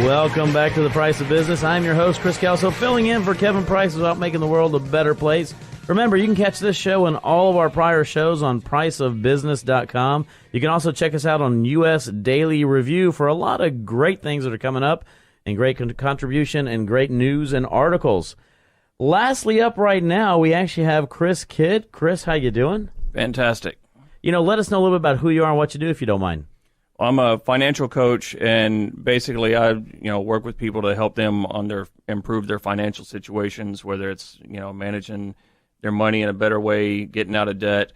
Welcome back to The Price of Business. I'm your host, Chris Kelso, filling in for Kevin Price about making the world a better place. Remember, you can catch this show and all of our prior shows on priceofbusiness.com. You can also check us out on U.S. Daily Review for a lot of great things that are coming up and great contribution and great news and articles. Lastly up right now, we actually have Chris Kidd. Chris, how you doing? Fantastic. Let us know a little bit about who you are and what you do, if you don't mind. I'm a financial coach, and basically I work with people to help them improve their financial situations, whether it's managing their money in a better way, getting out of debt,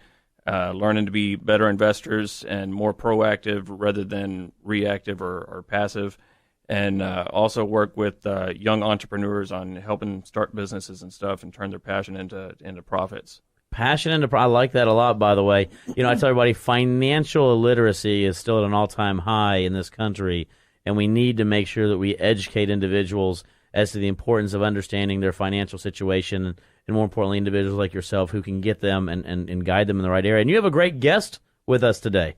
learning to be better investors and more proactive rather than reactive or passive, and also work with young entrepreneurs on helping start businesses and stuff and turn their passion into profits. I like that a lot, by the way. I tell everybody financial illiteracy is still at an all-time high in this country, and we need to make sure that we educate individuals as to the importance of understanding their financial situation, and more importantly, individuals like yourself who can get them and guide them in the right area. And you have a great guest with us today.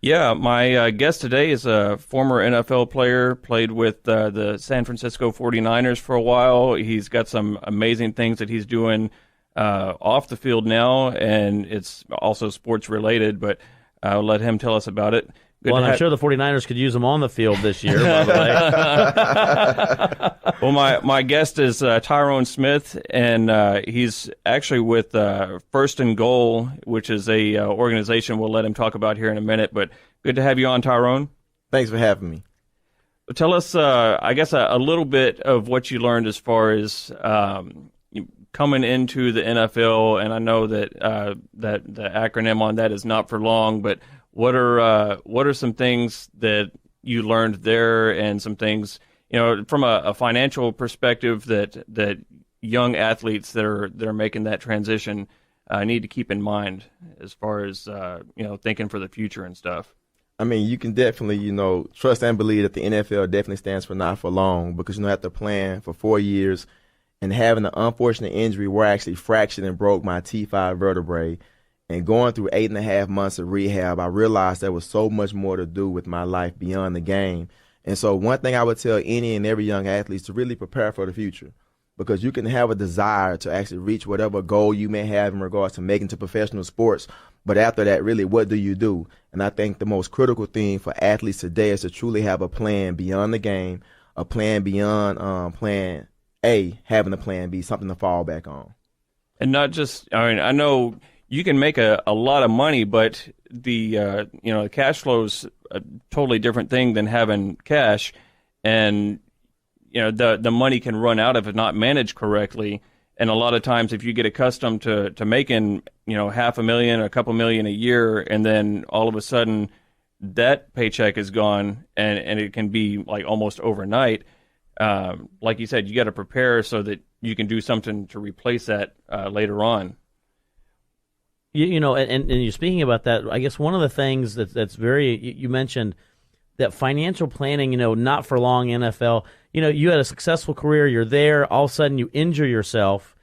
Yeah, my guest today is a former NFL player, played with the San Francisco 49ers for a while. He's got some amazing things that he's doing off the field now, and it's also sports related, but I'll let him tell us about it. I'm sure the 49ers could use him on the field this year, by the way. Well, my guest is Tyrone Smith, and he's actually with First and Goal, which is a organization we'll let him talk about here in a minute, but good to have you on, Tyrone. Thanks for having me. Tell us, I guess, a little bit of what you learned as far as coming into the NFL, and I know that that the acronym on that is not for long, but what are some things that you learned there, and some things from a financial perspective that young athletes that are making that transition need to keep in mind as far as thinking for the future and stuff? I mean, you can definitely trust and believe that the NFL definitely stands for not for long, because after playing for 4 years and having an unfortunate injury where I actually fractured and broke my T5 vertebrae, and going through 8.5 months of rehab, I realized there was so much more to do with my life beyond the game. And so one thing I would tell any and every young athlete is to really prepare for the future, because you can have a desire to actually reach whatever goal you may have in regards to making to professional sports. But after that, really, what do you do? And I think the most critical thing for athletes today is to truly have a plan beyond the game, a plan beyond plan A, having a plan B, something to fall back on. And not just, I know you can make a lot of money, but the cash flow is a totally different thing than having cash, and the money can run out if it's not managed correctly. And a lot of times, if you get accustomed to making $500,000, a couple million a year, and then all of a sudden that paycheck is gone, and it can be like almost overnight. Like you said, you got to prepare so that you can do something to replace that later on. And you're speaking about that. I guess one of the things that's very, you mentioned that financial planning, not for long NFL, you had a successful career, you're there, all of a sudden you injure yourself.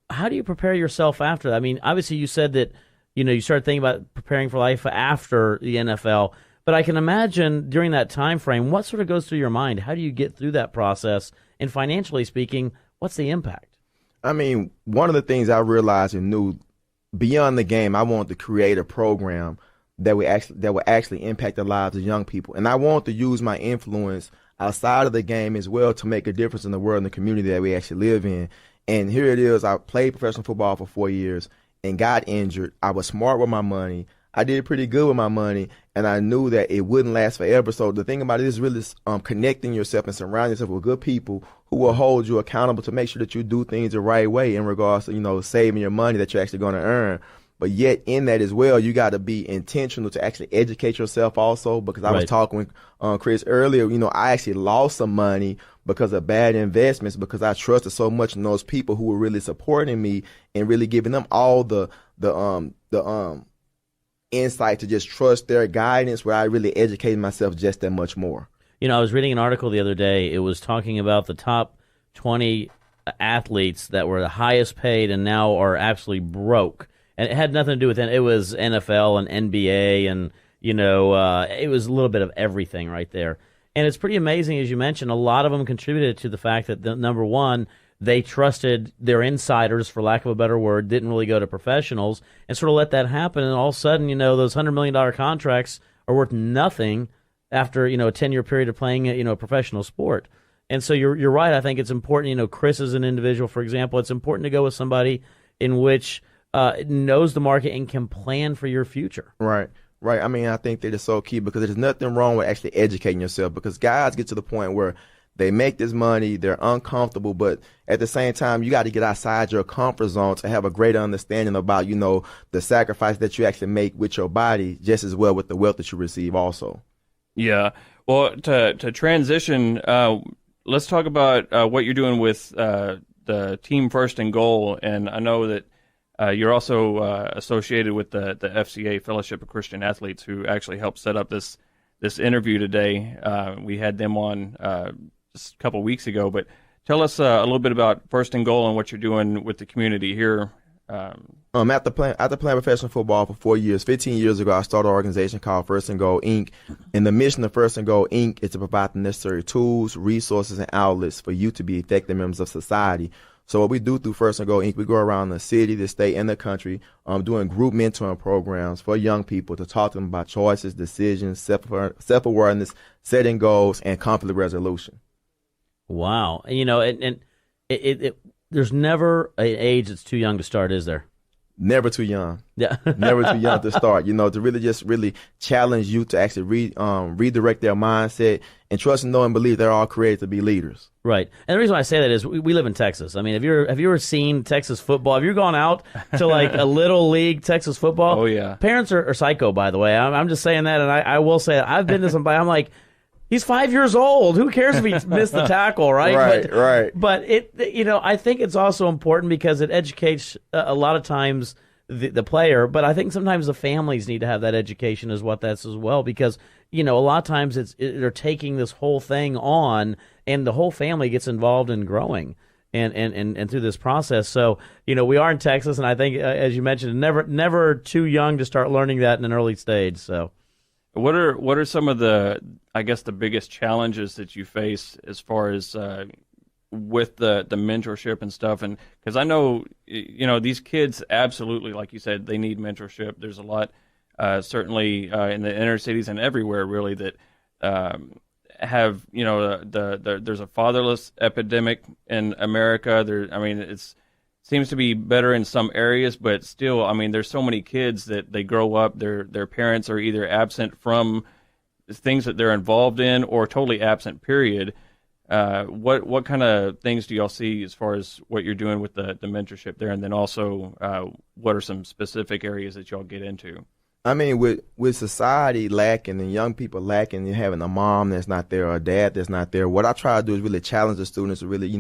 How do you prepare yourself after that? I mean, obviously you said that, you started thinking about preparing for life after the NFL, but I can imagine during that time frame, what sort of goes through your mind? How do you get through that process? And financially speaking, what's the impact? I mean, one of the things I realized and knew beyond the game, I wanted to create a program that would actually impact the lives of young people. And I want to use my influence outside of the game as well to make a difference in the world and the community that we actually live in. And here it is. I played professional football for 4 years and got injured. I was smart with my money. I did pretty good with my money, and I knew that it wouldn't last forever. So the thing about it is really connecting yourself and surrounding yourself with good people who will hold you accountable to make sure that you do things the right way in regards to, saving your money that you're actually going to earn. But yet in that as well, you got to be intentional to actually educate yourself also, because I was talking with Chris earlier, I actually lost some money because of bad investments, because I trusted so much in those people who were really supporting me and really giving them all the insight to just trust their guidance, where I really educated myself just that much more. I was reading an article the other day. It was talking about the top 20 athletes that were the highest paid and now are absolutely broke. And it had nothing to do with it. It was NFL and NBA and, it was a little bit of everything right there. And it's pretty amazing, as you mentioned, a lot of them contributed to the fact that, number one, they trusted their insiders, for lack of a better word, didn't really go to professionals, and sort of let that happen. And all of a sudden, those $100 million contracts are worth nothing after, a 10-year period of playing, a professional sport. And so you're right. I think it's important, Chris is an individual, for example, it's important to go with somebody in which knows the market and can plan for your future. Right. I mean, I think that is so key, because there's nothing wrong with actually educating yourself, because guys get to the point where they make this money, they're uncomfortable, but at the same time, you got to get outside your comfort zone to have a greater understanding about, the sacrifice that you actually make with your body, just as well with the wealth that you receive also. Yeah. Well, to transition, let's talk about what you're doing with the team First and Goal. And I know that you're also associated with the FCA, Fellowship of Christian Athletes, who actually helped set up this interview today. We had them on just a couple weeks ago. But tell us a little bit about First and Goal and what you're doing with the community here. After playing professional football for 4 years, 15 years ago, I started an organization called First and Goal, Inc. And the mission of First and Goal, Inc. is to provide the necessary tools, resources, and outlets for you to be effective members of society. So what we do through First and Goal, Inc., we go around the city, the state, and the country doing group mentoring programs for young people to talk to them about choices, decisions, self-awareness, setting goals, and conflict resolution. Wow. And there's never an age that's too young to start, is there? Never too young. Yeah. Never too young to start, to really challenge you to actually redirect their mindset and trust and know and believe they're all created to be leaders. Right. And the reason why I say that is we live in Texas. I mean, have you ever seen Texas football? Have you gone out to like a little league Texas football? Oh, yeah. Parents are psycho, by the way. I'm just saying that, and I will say that I've been to somebody, I'm like, he's 5 years old. Who cares if he missed the tackle, right? Right. But I think it's also important because it educates a lot of times the player. But I think sometimes the families need to have that education as well, because a lot of times they're taking this whole thing on, and the whole family gets involved in growing and through this process. So we are in Texas, and I think as you mentioned, never too young to start learning that in an early stage. So. What are some of the biggest challenges that you face as far as with the mentorship and stuff? And because I know these kids absolutely, like you said, they need mentorship. There's a lot certainly in the inner cities and everywhere really that have there's a fatherless epidemic in America. It's seems to be better in some areas, but still, there's so many kids that they grow up, their parents are either absent from things that they're involved in or totally absent, period. What kind of things do y'all see as far as what you're doing with the mentorship there? And then also, what are some specific areas that y'all get into? With society lacking and young people lacking and having a mom that's not there or a dad that's not there, what I try to do is really challenge the students to really,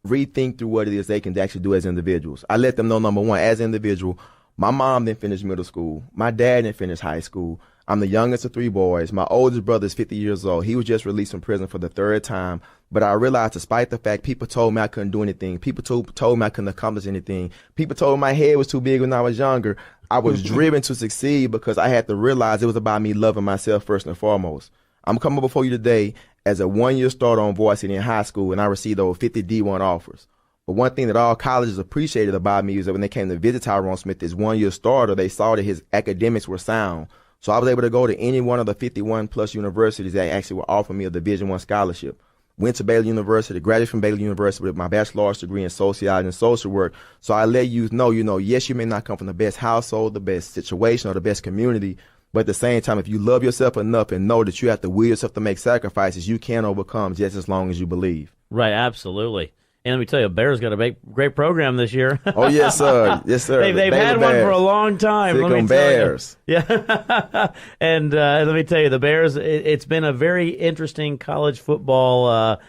rethink through what it is they can actually do as individuals. I let them know, number one, as an individual, my mom didn't finish middle school. My dad didn't finish high school. I'm the youngest of 3 boys. My oldest brother is 50 years old. He was just released from prison for the 3rd time. But I realized, despite the fact people told me I couldn't do anything, people told me I couldn't accomplish anything, people told me my head was too big when I was younger, I was driven to succeed because I had to realize it was about me loving myself first and foremost. I'm coming before you today as a 1-year starter on varsity in high school, and I received over 50 D1 offers. But one thing that all colleges appreciated about me is that when they came to visit Tyrone Smith as 1-year starter, they saw that his academics were sound. So I was able to go to any one of the 51 plus universities that actually were offering me a Division I scholarship. Went to Baylor University, graduated from Baylor University with my bachelor's degree in sociology and social work. So I let you know, yes, you may not come from the best household, the best situation, or the best community, but at the same time, if you love yourself enough and know that you have to will yourself to make sacrifices, you can overcome just as long as you believe. Right, absolutely. And let me tell you, Bears got a great program this year. Oh, yes, sir. Yes, sir. They've had one for a long time. Let me Bears. Yeah. And let me tell you, the Bears, it's been a very interesting college football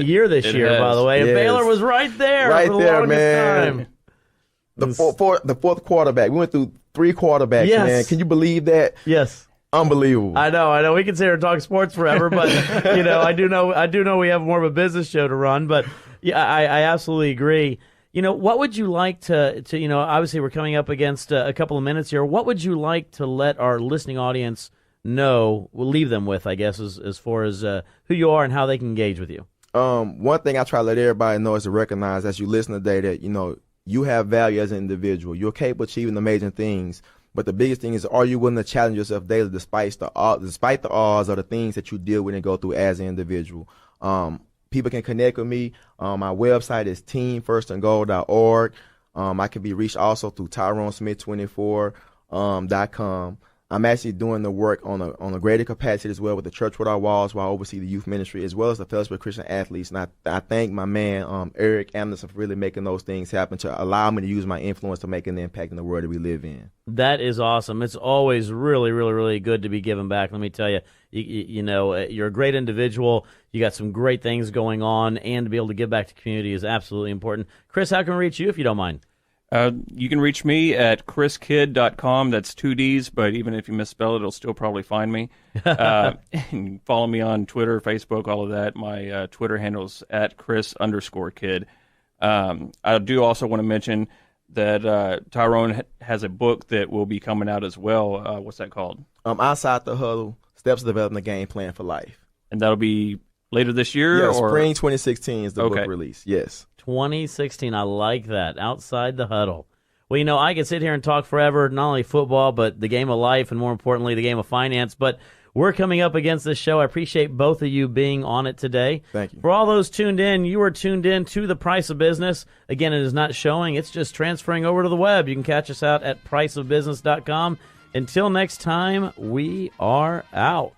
year this year, by the way. And Baylor was right there for the longest time. The fourth quarterback. We went through 3 quarterbacks, man. Can you believe that? Yes. Unbelievable. I know. We can sit here and talk sports forever, but I do know we have more of a business show to run. But yeah, I absolutely agree. What would you like to obviously we're coming up against a couple of minutes here. What would you like to let our listening audience know, will leave them with, I guess, as far as who you are and how they can engage with you? One thing I try to let everybody know is to recognize as you listen today that, you have value as an individual. You're capable of achieving amazing things. But the biggest thing is, are you willing to challenge yourself daily despite the odds or the things that you deal with and go through as an individual? People can connect with me. My website is teamfirstandgoal.org. I can be reached also through tyronesmith24.com. I'm actually doing the work on a greater capacity as well with the Church Without Walls, while I oversee the youth ministry as well as the Fellowship of Christian Athletes. And I thank my man Eric Anderson for really making those things happen to allow me to use my influence to make an impact in the world that we live in. That is awesome. It's always really, really, really good to be giving back. Let me tell you, you're a great individual. You got some great things going on, and to be able to give back to the community is absolutely important. Chris, how can we reach you if you don't mind? You can reach me at chriskidd.com. That's 2 Ds, but even if you misspell it, it'll still probably find me. And follow me on Twitter, Facebook, all of that. My Twitter handle's at Chris_Kidd. I do also want to mention that Tyrone has a book that will be coming out as well. What's that called? Outside the Huddle, Steps to Developing a Game Plan for Life. And that'll be later this year? Yeah, or? Spring 2016 is the book release, yes. 2016, I like that. Outside the Huddle. Well, I could sit here and talk forever, not only football, but the game of life, and more importantly, the game of finance. But we're coming up against this show. I appreciate both of you being on it today. Thank you. For all those tuned in, you are tuned in to The Price of Business. Again, it is not showing. It's just transferring over to the web. You can catch us out at priceofbusiness.com. Until next time, we are out.